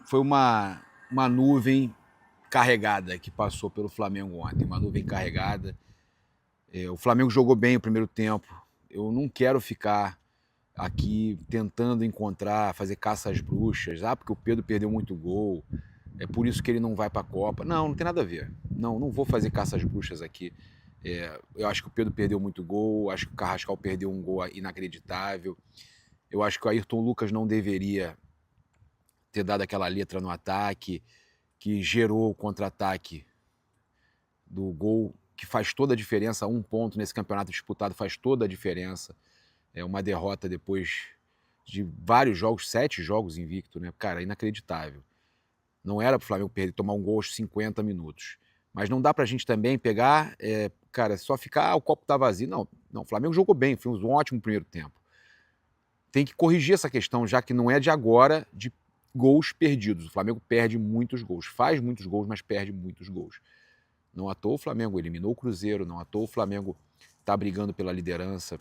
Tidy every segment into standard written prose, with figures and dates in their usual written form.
Foi uma nuvem carregada que passou pelo Flamengo ontem, uma nuvem carregada. O Flamengo jogou bem o primeiro tempo. Eu não quero ficar aqui tentando encontrar, fazer caça às bruxas. Porque o Pedro perdeu muito gol, é por isso que ele não vai para a Copa. Não, não tem nada a ver. Não vou fazer caça às bruxas aqui. Eu acho que o Pedro perdeu muito gol, acho que o Carrascal perdeu um gol inacreditável. Eu acho que o Ayrton Lucas não deveria ter dado aquela letra no ataque, que gerou o contra-ataque do gol, que faz toda a diferença. Um ponto nesse campeonato disputado faz toda a diferença. É uma derrota depois de vários jogos, 7 jogos invicto, né? Cara, inacreditável. Não era para o Flamengo perder, tomar um gol aos 50 minutos. Mas não dá para a gente também pegar, cara, só ficar, o copo tá vazio. Não, o Flamengo jogou bem, fez um ótimo primeiro tempo. Tem que corrigir essa questão, já que não é de agora, de gols perdidos. O Flamengo perde muitos gols, faz muitos gols, mas perde muitos gols. Não à toa o Flamengo eliminou o Cruzeiro, não à toa o Flamengo está brigando pela liderança.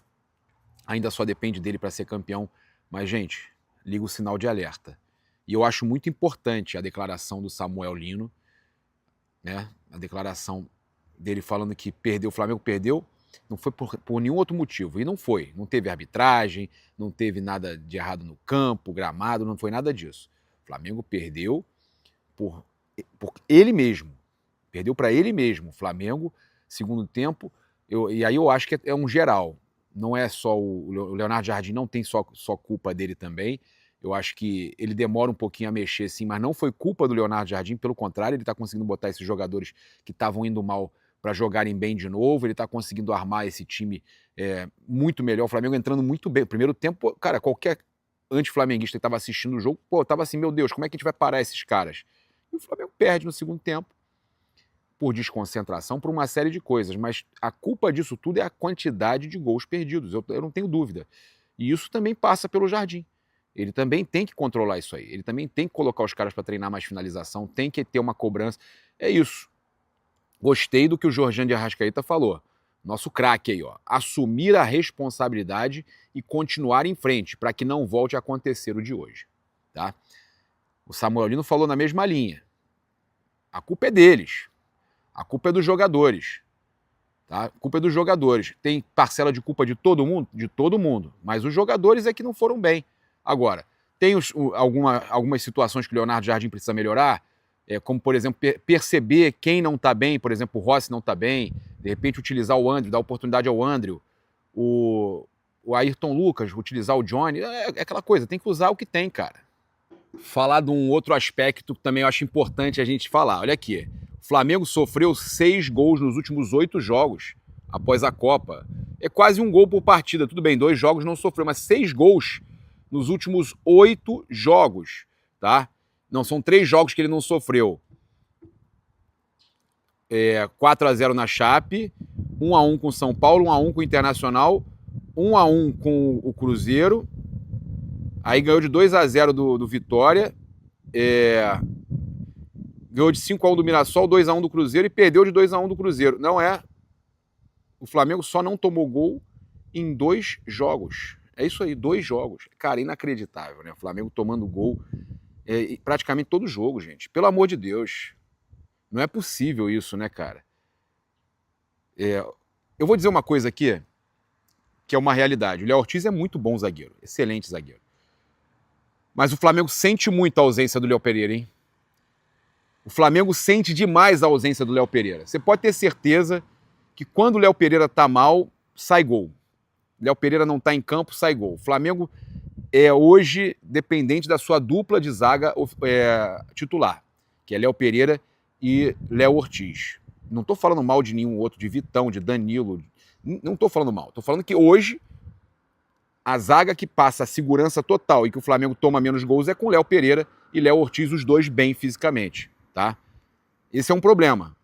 Ainda só depende dele para ser campeão. Mas, gente, liga o sinal de alerta. E eu acho muito importante a declaração do Samuel Lino, né? A declaração dele falando que perdeu, o Flamengo perdeu, não foi por nenhum outro motivo. E não foi. Não teve arbitragem, não teve nada de errado no campo, gramado, não foi nada disso. O Flamengo perdeu por ele mesmo. Perdeu para ele mesmo. O Flamengo, segundo tempo, e aí eu acho que é um geral. Não é só o Leonardo Jardim, não tem só culpa dele também. Eu acho que ele demora um pouquinho a mexer, sim, mas não foi culpa do Leonardo Jardim, pelo contrário, ele está conseguindo botar esses jogadores que estavam indo mal para jogarem bem de novo, ele está conseguindo armar esse time muito melhor. O Flamengo entrando muito bem. O primeiro tempo, cara, qualquer anti-flamenguista que estava assistindo o jogo, tava assim, meu Deus, como é que a gente vai parar esses caras? E o Flamengo perde no segundo tempo, por desconcentração, por uma série de coisas, mas a culpa disso tudo é a quantidade de gols perdidos, eu não tenho dúvida. E isso também passa pelo Jardim. Ele também tem que controlar isso aí, ele também tem que colocar os caras para treinar mais finalização, tem que ter uma cobrança. É isso. Gostei do que o Jorjan de Arrascaeta falou. Nosso craque aí, ó. Assumir a responsabilidade e continuar em frente, para que não volte a acontecer o de hoje. Tá? O Samuel Lino falou na mesma linha. A culpa é deles. A culpa é dos jogadores. Tá? A culpa é dos jogadores. Tem parcela de culpa de todo mundo? De todo mundo. Mas os jogadores é que não foram bem. Agora, tem algumas situações que o Leonardo Jardim precisa melhorar, como, por exemplo, perceber quem não está bem. Por exemplo, o Rossi não está bem. De repente, utilizar o André, dar oportunidade ao André. O Ayrton Lucas, utilizar o Johnny. É aquela coisa, tem que usar o que tem, cara. Falar de um outro aspecto que também eu acho importante a gente falar. Olha aqui. O Flamengo sofreu 6 gols nos últimos 8 jogos após a Copa. É quase um gol por partida. Tudo bem, 2 jogos não sofreu, mas 6 gols nos últimos 8 jogos, tá? Não, são 3 jogos que ele não sofreu. 4-0 na Chape, 1-1 com o São Paulo, 1-1 com o Internacional, 1-1 com o Cruzeiro. Aí ganhou de 2-0 do Vitória. Ganhou de 5-1 do Mirassol, 2-1 do Cruzeiro e perdeu de 2-1 do Cruzeiro. Não é. O Flamengo só não tomou gol em 2 jogos. É isso aí, 2 jogos. Cara, inacreditável, né? O Flamengo tomando gol praticamente todo jogo, gente. Pelo amor de Deus. Não é possível isso, né, cara? Eu vou dizer uma coisa aqui, que é uma realidade. O Léo Ortiz é muito bom zagueiro, excelente zagueiro. Mas o Flamengo sente muito a ausência do Léo Pereira, hein? O Flamengo sente demais a ausência do Léo Pereira. Você pode ter certeza que quando o Léo Pereira tá mal, sai gol. Léo Pereira não tá em campo, sai gol. O Flamengo é hoje dependente da sua dupla de zaga titular, que é Léo Pereira e Léo Ortiz. Não tô falando mal de nenhum outro, de Vitão, de Danilo. Não tô falando mal. Tô falando que hoje a zaga que passa a segurança total e que o Flamengo toma menos gols é com Léo Pereira e Léo Ortiz, os dois bem fisicamente. Tá? Esse é um problema.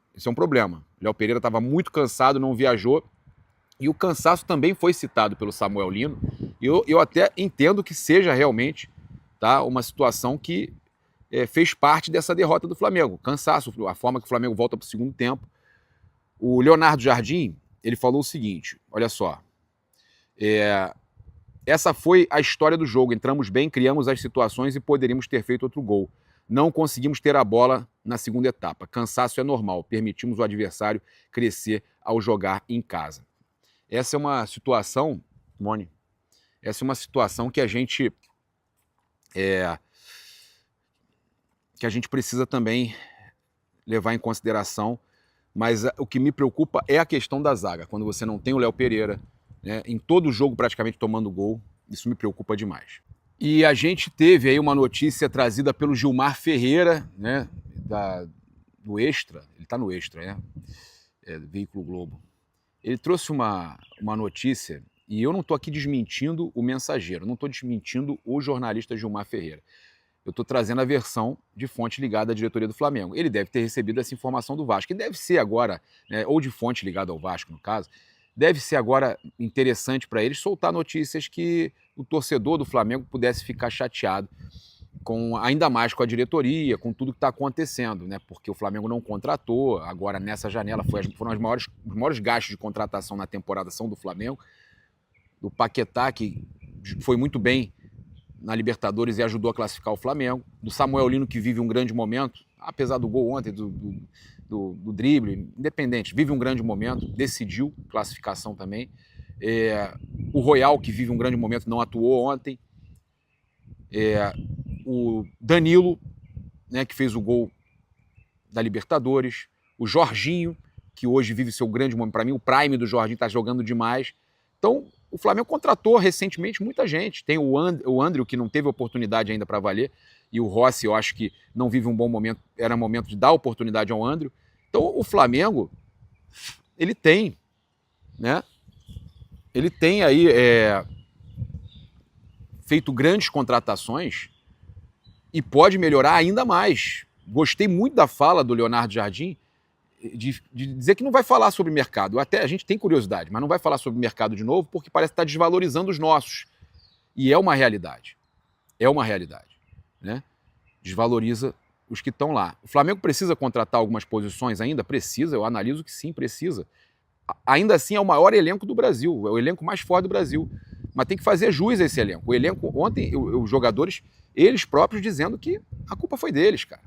Léo Pereira estava muito cansado, não viajou. E o cansaço também foi citado pelo Samuel Lino. Eu até entendo que seja realmente, tá, uma situação que fez parte dessa derrota do Flamengo. Cansaço, a forma que o Flamengo volta para o segundo tempo. O Leonardo Jardim, ele falou o seguinte, olha só. Essa foi a história do jogo. Entramos bem, criamos as situações e poderíamos ter feito outro gol. Não conseguimos ter a bola na segunda etapa. Cansaço é normal. Permitimos o adversário crescer ao jogar em casa. Essa é uma situação, Mone, essa é uma situação que a gente precisa também levar em consideração, mas o que me preocupa é a questão da zaga. Quando você não tem o Léo Pereira, né, em todo jogo praticamente tomando gol, isso me preocupa demais. E a gente teve aí uma notícia trazida pelo Gilmar Ferreira, né, do Extra, ele está no Extra, Veículo Globo. Ele trouxe uma notícia, e eu não estou aqui desmentindo o mensageiro, não estou desmentindo o jornalista Gilmar Ferreira. Eu estou trazendo a versão de fonte ligada à diretoria do Flamengo. Ele deve ter recebido essa informação do Vasco, e deve ser agora, né, ou de fonte ligada ao Vasco, no caso, deve ser agora interessante para eles soltar notícias que o torcedor do Flamengo pudesse ficar chateado ainda mais com a diretoria, com tudo que está acontecendo, né? Porque o Flamengo não contratou, agora nessa janela foram os maiores gastos de contratação na temporada são do Flamengo, do Paquetá, que foi muito bem na Libertadores e ajudou a classificar o Flamengo, do Samuel Lino, que vive um grande momento, apesar do gol ontem, do drible, independente, vive um grande momento, decidiu classificação também, o Royal, que vive um grande momento, não atuou ontem, o Danilo, né, que fez o gol da Libertadores, o Jorginho, que hoje vive seu grande momento, para mim o prime do Jorginho está jogando demais. Então o Flamengo contratou recentemente muita gente, tem o André, que não teve oportunidade ainda para valer, e o Rossi eu acho que não vive um bom momento, era momento de dar oportunidade ao André. Então o Flamengo, ele tem, né, ele tem aí feito grandes contratações e pode melhorar ainda mais. Gostei muito da fala do Leonardo Jardim de dizer que não vai falar sobre mercado. Até a gente tem curiosidade, mas não vai falar sobre mercado de novo porque parece que está desvalorizando os nossos. E é uma realidade. É uma realidade, né? Desvaloriza os que estão lá. O Flamengo precisa contratar algumas posições ainda? Precisa, eu analiso que sim, precisa. Ainda assim é o maior elenco do Brasil, é o elenco mais forte do Brasil. Mas tem que fazer jus a esse elenco. O elenco, ontem, os jogadores, eles próprios dizendo que a culpa foi deles, cara.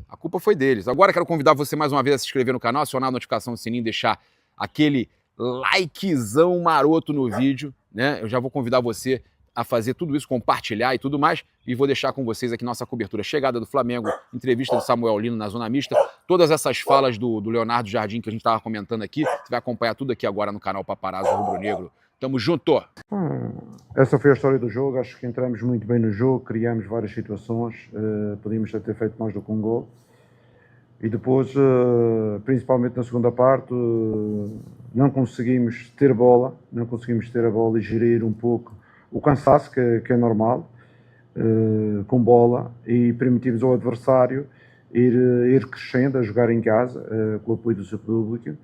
A culpa foi deles. Agora quero convidar você mais uma vez a se inscrever no canal, acionar a notificação do sininho, deixar aquele likezão maroto no vídeo, né? Eu já vou convidar você a fazer tudo isso, compartilhar e tudo mais, e vou deixar com vocês aqui nossa cobertura. Chegada do Flamengo, entrevista do Samuel Lino na Zona Mista, todas essas falas do Leonardo Jardim que a gente estava comentando aqui, você vai acompanhar tudo aqui agora no canal Paparazzo Rubro Negro. Tamo junto! Essa foi a história do jogo, acho que entramos muito bem no jogo, criamos várias situações, podíamos ter feito mais do que um gol. E depois, principalmente na segunda parte, não conseguimos ter bola, e gerir um pouco o cansaço, que é normal, com bola, e permitimos ao adversário ir crescendo, a jogar em casa, com o apoio do seu público.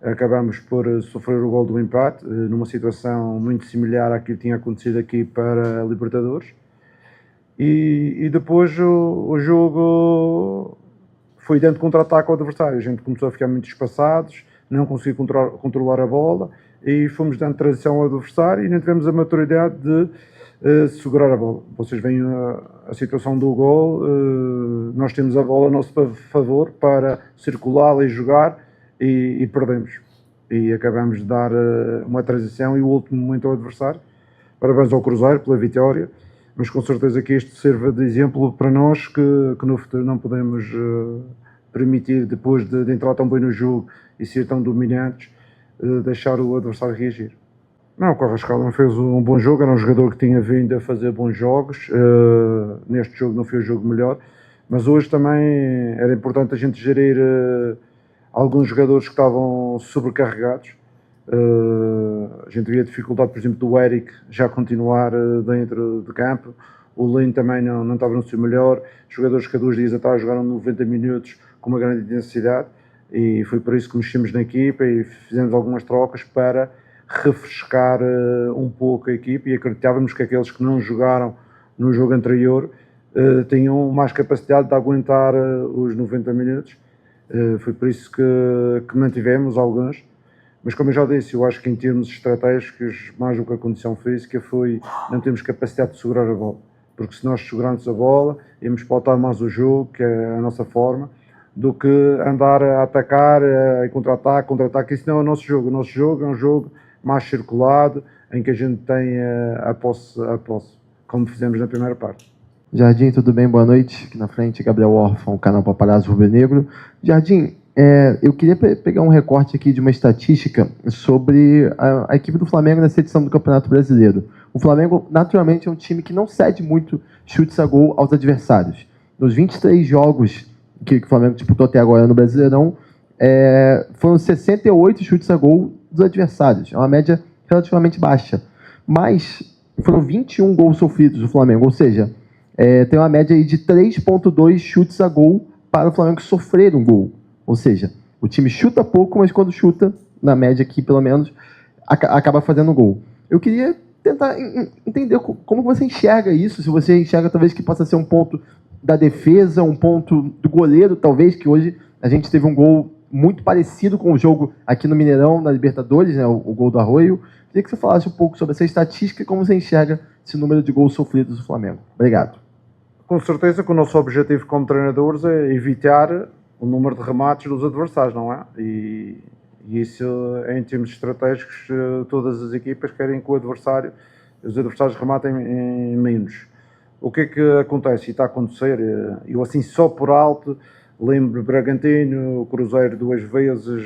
Acabamos por sofrer o gol do empate, numa situação muito similar àquilo que tinha acontecido aqui para a Libertadores. E depois o jogo foi dando contra-ataque ao adversário. A gente começou a ficar muito espaçados, não conseguiu controlar a bola e fomos dando transição ao adversário e não tivemos a maturidade de segurar a bola. Vocês veem a situação do gol, nós temos a bola a nosso favor para circulá-la e jogar e perdemos. E acabamos de dar uma transição e o último momento ao adversário. Parabéns ao Cruzeiro pela vitória, mas com certeza que isto serve de exemplo para nós que no futuro não podemos permitir, depois de entrar tão bem no jogo e ser tão dominantes, deixar o adversário reagir. Não, o Carrascal não fez um bom jogo, era um jogador que tinha vindo a fazer bons jogos, neste jogo não foi o jogo melhor, mas hoje também era importante a gente gerir alguns jogadores que estavam sobrecarregados. A gente via a dificuldade, por exemplo, do Eric já continuar dentro de campo, o Lino também não estava no seu melhor, jogadores que há 2 dias atrás jogaram 90 minutos com uma grande intensidade, e foi por isso que mexemos na equipa e fizemos algumas trocas para refrescar um pouco a equipa, e acreditávamos que aqueles que não jogaram no jogo anterior tinham mais capacidade de aguentar os 90 minutos. Foi por isso que mantivemos alguns, Mas como eu já disse, eu acho que em termos estratégicos, mais do que a condição física, foi não temos capacidade de segurar a bola. Porque se nós segurarmos a bola, íamos pautar mais o jogo, que é a nossa forma, do que andar a atacar, a contra-ataque. Isso não é o nosso jogo. O nosso jogo é um jogo mais circulado, em que a gente tem a posse, como fizemos na primeira parte. Jardim, tudo bem? Boa noite. Aqui na frente, Gabriel Orfão, canal Paparazzo Rubro-Negro. Jardim, eu queria pegar um recorte aqui de uma estatística sobre a equipe do Flamengo nessa edição do Campeonato Brasileiro. O Flamengo, naturalmente, é um time que não cede muito chutes a gol aos adversários. Nos 23 jogos que o Flamengo disputou até agora no Brasileirão, foram 68 chutes a gol dos adversários. É uma média relativamente baixa. Mas foram 21 gols sofridos do Flamengo, ou seja, tem uma média aí de 3,2 chutes a gol para o Flamengo sofrer um gol. Ou seja, o time chuta pouco, mas quando chuta, na média aqui pelo menos, acaba fazendo gol. Eu queria tentar entender como você enxerga isso, se você enxerga talvez que possa ser um ponto da defesa, um ponto do goleiro, talvez, que hoje a gente teve um gol muito parecido com o jogo aqui no Mineirão, na Libertadores, né, o gol do Arroio. Queria que você falasse um pouco sobre essa estatística e como você enxerga esse número de gols sofridos do Flamengo. Obrigado. Com certeza que o nosso objetivo como treinadores é evitar o número de remates dos adversários, não é? E isso, em termos estratégicos, todas as equipas querem que os adversários rematem em menos. O que é que acontece e está a acontecer? Eu assim só por alto lembro Bragantino, Cruzeiro 2 vezes,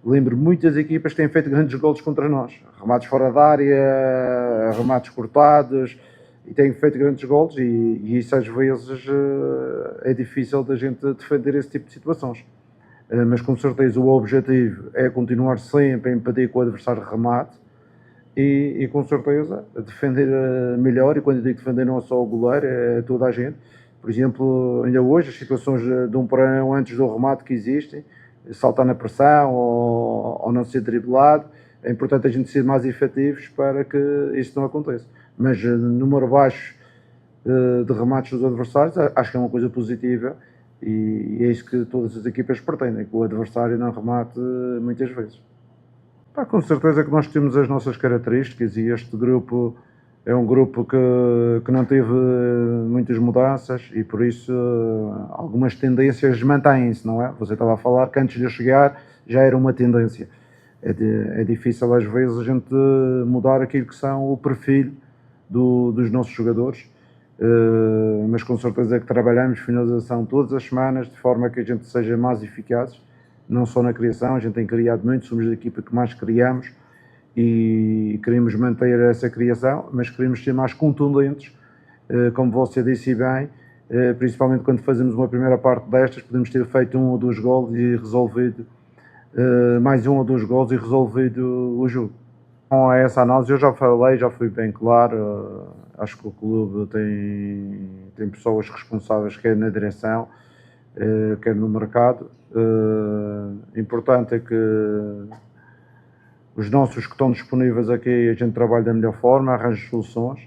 lembro muitas equipas que têm feito grandes golos contra nós. Remates fora da área, remates cortados, e têm feito grandes golos e isso às vezes é difícil da gente defender esse tipo de situações. Mas com certeza o objetivo é continuar sempre a impedir que o adversário remate e com certeza defender melhor, e quando eu digo defender não é só o goleiro, é toda a gente. Por exemplo, ainda hoje as situações de um para um antes do remate que existem, saltar na pressão ou não ser driblado, é importante a gente ser mais efetivos para que isso não aconteça. Mas número baixo de remates dos adversários, acho que é uma coisa positiva e é isso que todas as equipas pretendem, que o adversário não remate muitas vezes. Com certeza que nós temos as nossas características e este grupo é um grupo que não teve muitas mudanças e por isso algumas tendências mantêm-se, não é? Você estava a falar que antes de eu chegar já era uma tendência. É difícil às vezes a gente mudar aquilo que são o perfil dos nossos jogadores, mas com certeza que trabalhamos finalização todas as semanas de forma que a gente seja mais eficazes, não só na criação, a gente tem criado muito, somos a equipa que mais criamos e queremos manter essa criação, mas queremos ser mais contundentes, como você disse bem, principalmente quando fazemos uma primeira parte destas, podemos ter feito 1 ou 2 gols e resolvido mais 1 ou 2 gols e resolvido o jogo. Com essa análise eu já falei, já fui bem claro, acho que o clube tem pessoas responsáveis quer na direção, quer no mercado. Importante é que os nossos que estão disponíveis aqui, a gente trabalha da melhor forma, arranja soluções.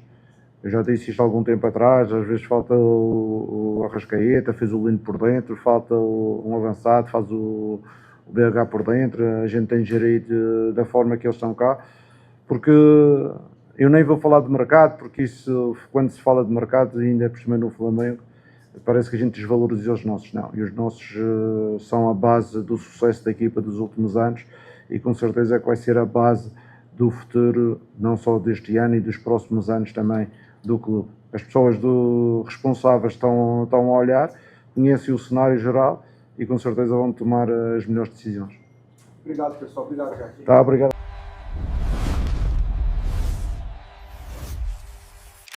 Eu já disse isto há algum tempo atrás, às vezes falta o Arrascaeta, fez o Lino por dentro, falta um avançado, faz o BH por dentro, a gente tem gerido da forma que eles estão cá, porque eu nem vou falar de mercado, porque isso, quando se fala de mercado, ainda por cima no Flamengo, parece que a gente desvaloriza os nossos, não, e os nossos são a base do sucesso da equipa dos últimos anos, e com certeza que vai ser a base do futuro, não só deste ano e dos próximos anos também do clube. As pessoas responsáveis estão a olhar, conhecem o cenário geral e com certeza vão tomar as melhores decisões. Obrigado, pessoal. Obrigado, Jardim. Tá, obrigado.